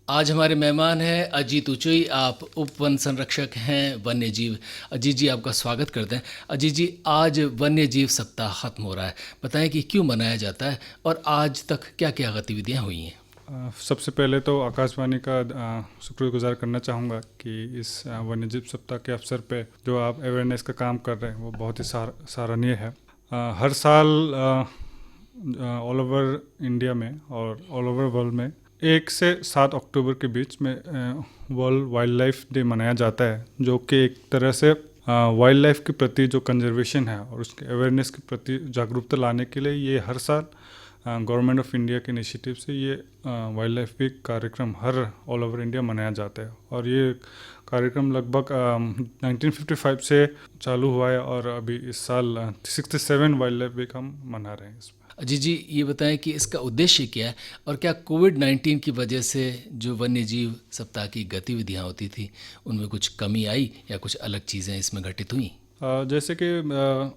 आज हमारे मेहमान हैं अजीत उचुई। आप उप वन संरक्षक हैं वन्य जीव। अजीत जी, आपका स्वागत करते हैं। अजीत जी, आज वन्य जीव सप्ताह खत्म हो रहा है, बताएं कि क्यों मनाया जाता है और आज तक क्या क्या गतिविधियां हुई हैं। सबसे पहले तो आकाशवाणी का शुक्रगुजार करना चाहूँगा कि इस वन्यजीव सप्ताह के अवसर पे जो आप अवेयरनेस का काम कर रहे हैं वो बहुत ही सराहनीय है। हर साल ऑल ओवर इंडिया में और ऑल ओवर वर्ल्ड में 1 से 7 अक्टूबर के बीच में वर्ल्ड वाइल्ड लाइफ डे मनाया जाता है, जो कि एक तरह से वाइल्ड लाइफ के प्रति जो कंजर्वेशन है और उसके अवेयरनेस के प्रति जागरूकता लाने के लिए ये हर साल गवर्नमेंट ऑफ इंडिया के इनिशिएटिव से ये वाइल्ड लाइफ वीक कार्यक्रम हर ऑल ओवर इंडिया मनाया जाता है। और ये कार्यक्रम लगभग 1955 से चालू हुआ है और अभी इस साल 67 वाइल्ड लाइफ वीक हम मना रहे हैं इसमें। अजीत जी, ये बताएं कि इसका उद्देश्य क्या है और क्या कोविड-19 की वजह से जो वन्य जीव सप्ताह की गतिविधियां होती थी उनमें कुछ कमी आई या कुछ अलग चीज़ें इसमें घटित हुई। जैसे कि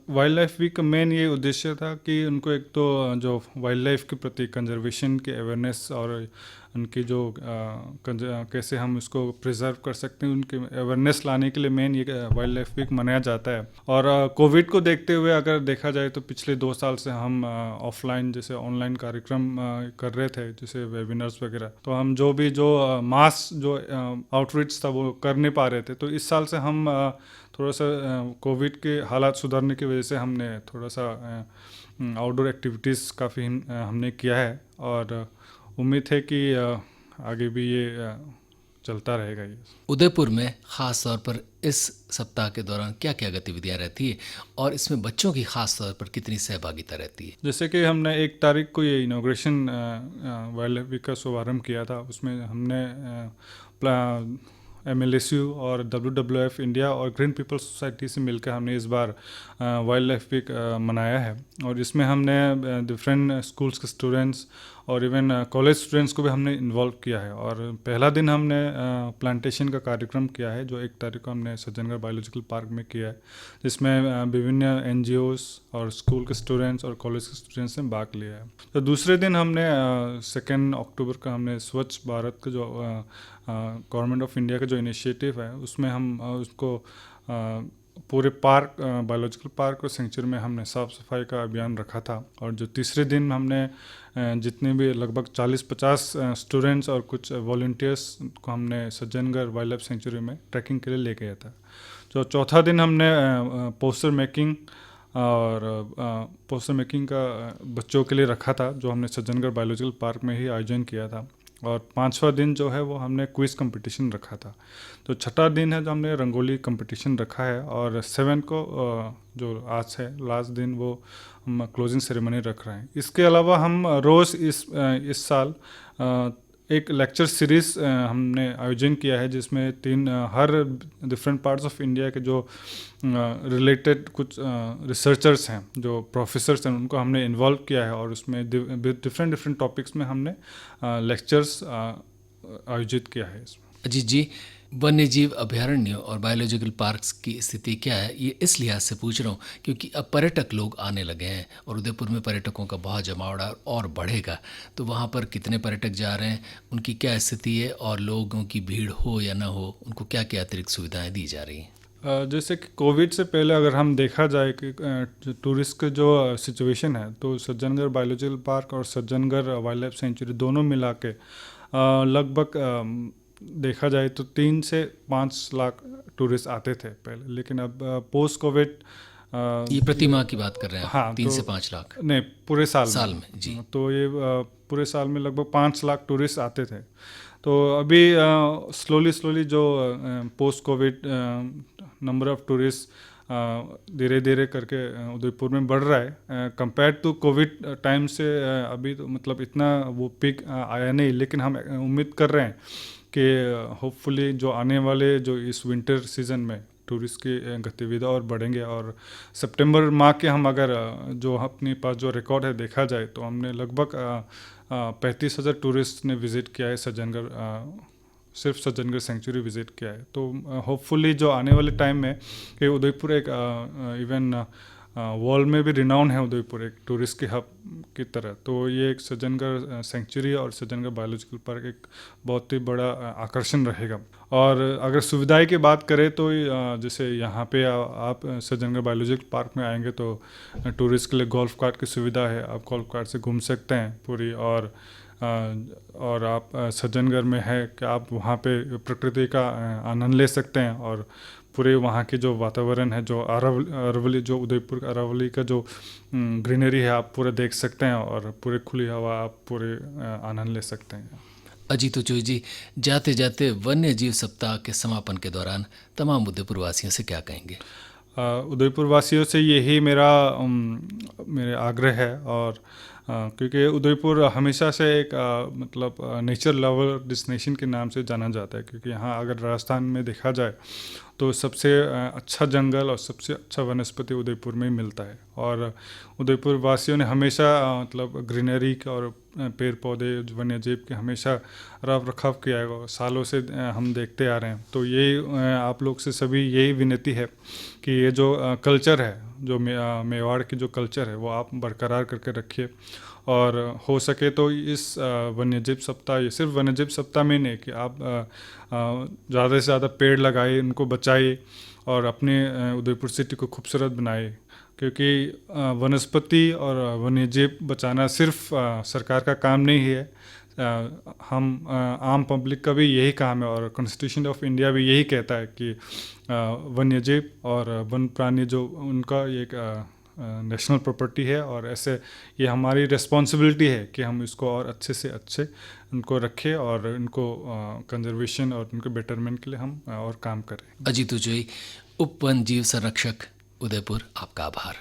वाइल्ड लाइफ वीक का मेन ये उद्देश्य था कि उनको एक तो जो वाइल्ड लाइफ के प्रति कंजर्वेशन के अवेयरनेस और उनकी जो कैसे हम उसको प्रिजर्व कर सकते हैं उनके अवेयरनेस लाने के लिए मेन ये वाइल्ड लाइफ वीक मनाया जाता है। और कोविड को देखते हुए अगर देखा जाए तो पिछले 2 साल से हम ऑफलाइन जैसे ऑनलाइन कार्यक्रम कर रहे थे, जैसे वेबिनार्स वगैरह, तो हम जो मास जो आउटरीच था वो कर नहीं पा रहे थे। तो इस साल से हम थोड़ा सा कोविड के हालात सुधारने की वजह से हमने थोड़ा सा आउटडोर एक्टिविटीज़ काफ़ी हमने किया है और उम्मीद है कि आगे भी ये चलता रहेगा। ये उदयपुर में ख़ास तौर पर इस सप्ताह के दौरान क्या क्या गतिविधियां रहती है और इसमें बच्चों की ख़ास तौर पर कितनी सहभागिता रहती है। जैसे कि हमने 1 तारीख को ये इनॉग्रेशन वाइल्ड लाइफ वीक का शुभारम्भ किया था। उसमें हमने MLSU और WWF इंडिया और ग्रीन पीपल सोसाइटी से मिलकर हमने इस बार वाइल्ड लाइफ वीक मनाया है। और इसमें हमने डिफरेंट स्कूल्स के स्टूडेंट्स और इवन कॉलेज स्टूडेंट्स को भी हमने इन्वॉल्व किया है। और पहला दिन हमने प्लांटेशन का कार्यक्रम किया है, जो 1 तारीख को हमने सज्जनगढ़ बायोलॉजिकल पार्क में किया है, जिसमें विभिन्न NGOs और स्कूल के स्टूडेंट्स और कॉलेज के स्टूडेंट्स ने भाग लिया है। तो दूसरे दिन हमने 2 अक्टूबर का हमने स्वच्छ भारत का जो गवर्नमेंट ऑफ इंडिया का जो इनिशिएटिव है उसमें हम उसको पूरे पार्क बायोलॉजिकल पार्क और सेंचुरी में हमने साफ़ सफाई का अभियान रखा था। और जो तीसरे दिन हमने जितने भी लगभग 40-50 स्टूडेंट्स और कुछ वॉलंटियर्स को हमने सज्जनगढ़ वाइल्ड लाइफ सेंचुरी में ट्रैकिंग के लिए ले गया था। जो चौथा दिन हमने पोस्टर मेकिंग का बच्चों के लिए रखा था, जो हमने सज्जनगढ़ बायोलॉजिकल पार्क में ही आयोजन किया था। और 5वां दिन जो है वो हमने क्विज़ कंपटीशन रखा था। तो छठा दिन है जो हमने रंगोली कंपटीशन रखा है। और 7 को जो आज है लास्ट दिन, वो हम क्लोजिंग सेरेमनी रख रहे हैं। इसके अलावा हम रोज़ इस साल एक लेक्चर सीरीज़ हमने आयोजन किया है, जिसमें 3 हर डिफरेंट पार्ट्स ऑफ इंडिया के जो रिलेटेड कुछ रिसर्चर्स हैं, जो प्रोफेसर्स हैं, उनको हमने इन्वॉल्व किया है। और उसमें डिफरेंट टॉपिक्स में हमने लेक्चर्स आयोजित किया है इसमें। अजीत जी, वन्य जीव अभयारण्यों और बायोलॉजिकल पार्क्स की स्थिति क्या है, ये इस लिहाज से पूछ रहा हूँ क्योंकि अब पर्यटक लोग आने लगे हैं और उदयपुर में पर्यटकों का बहुत जमावड़ा और बढ़ेगा। तो वहाँ पर कितने पर्यटक जा रहे हैं, उनकी क्या स्थिति है और लोगों की भीड़ हो या ना हो, उनको क्या क्या अतिरिक्त सुविधाएं दी जा रही हैं। जैसे कि कोविड से पहले अगर हम देखा जाए कि जो टूरिस्ट के जो सिचुएशन है, तो सज्जनगढ़ बायोलॉजिकल पार्क और सज्जनगढ़ वाइल्ड लाइफ सेंचुरी दोनों मिला के लगभग देखा जाए तो 3 से 5 लाख टूरिस्ट आते थे पहले। लेकिन अब पोस्ट कोविड ये प्रति माह की बात कर रहे हैं। हाँ, 3 तो से 5 लाख नहीं, पूरे साल में जी। तो ये पूरे साल में लगभग 5 लाख टूरिस्ट आते थे। तो अभी स्लोली जो post Covid number of tourist धीरे धीरे करके उदयपुर में बढ़ रहा है कंपेयर टू कोविड टाइम से। अभी तो मतलब इतना वो पीक आया नहीं, लेकिन हम उम्मीद कर रहे हैं कि होपफुली जो आने वाले जो इस विंटर सीज़न में टूरिस्ट की गतिविधि और बढ़ेंगे। और सितंबर माह के हम अगर जो अपने पास जो रिकॉर्ड है देखा जाए, तो हमने लगभग 35,000 टूरिस्ट ने विज़िट किया है सज्जनगढ़, सिर्फ सज्जनगढ़ सेंचुरी विज़िट किया है। तो होपफुली जो आने वाले टाइम में कि उदयपुर एक इवन वर्ल्ड में भी रिनाउन है उदयपुर एक टूरिस्ट के हब की तरह। तो ये एक सज्जनगढ़ सेंचुरी और सज्जनगढ़ बायोलॉजिकल पार्क एक बहुत ही बड़ा आकर्षण रहेगा। और अगर सुविधाएं की बात करें तो जैसे यहाँ पे आप सज्जनगढ़ बायोलॉजिकल पार्क में आएंगे तो टूरिस्ट के लिए गोल्फ कार्ट की सुविधा है, आप गोल्फ कार्ट से घूम सकते हैं पूरी। और आप सज्जनगढ़ में है कि आप वहाँ पे प्रकृति का आनंद ले सकते हैं और पूरे वहाँ के जो वातावरण है, जो अरावली जो उदयपुर अरावली का जो ग्रीनरी है आप पूरे देख सकते हैं और पूरे खुली हवा आप पूरे आनंद ले सकते हैं। अजीत उचोई जी, जाते जाते वन्य जीव सप्ताह के समापन के दौरान तमाम उदयपुर वासियों से क्या कहेंगे? उदयपुर वासियों से यही मेरे आग्रह है। और क्योंकि उदयपुर हमेशा से एक मतलब नेचर लवर डेस्टिनेशन के नाम से जाना जाता है, क्योंकि यहाँ अगर राजस्थान में देखा जाए तो सबसे अच्छा जंगल और सबसे अच्छा वनस्पति उदयपुर में ही मिलता है। और उदयपुर वासियों ने हमेशा मतलब ग्रीनरी और पेड़ पौधे वन्य जीव के हमेशा रख रखाव किया है और सालों से हम देखते आ रहे हैं। तो यही आप लोग से सभी यही विनती है कि ये जो कल्चर है, जो मेवाड़ की जो कल्चर है वो आप बरकरार करके रखिए। और हो सके तो इस वन्यजीव सप्ताह, ये सिर्फ वन्यजीव सप्ताह में नहीं कि आप ज़्यादा से ज़्यादा पेड़ लगाइए, उनको बचाइए और अपने उदयपुर सिटी को खूबसूरत बनाइए। क्योंकि वनस्पति और वन्यजीव बचाना सिर्फ सरकार का काम नहीं है, हम आम पब्लिक का भी यही काम है। और कॉन्स्टिट्यूशन ऑफ इंडिया भी यही कहता है कि वन्यजीव और वन प्राणी जो उनका एक नेशनल प्रॉपर्टी है और ऐसे ये हमारी रिस्पॉन्सिबिलिटी है कि हम इसको और अच्छे से अच्छे उनको रखें और इनको कंजर्वेशन और उनके बेटरमेंट के लिए हम और काम करें। अजीत उचोई, उप वन जीव संरक्षक उदयपुर, आपका आभार।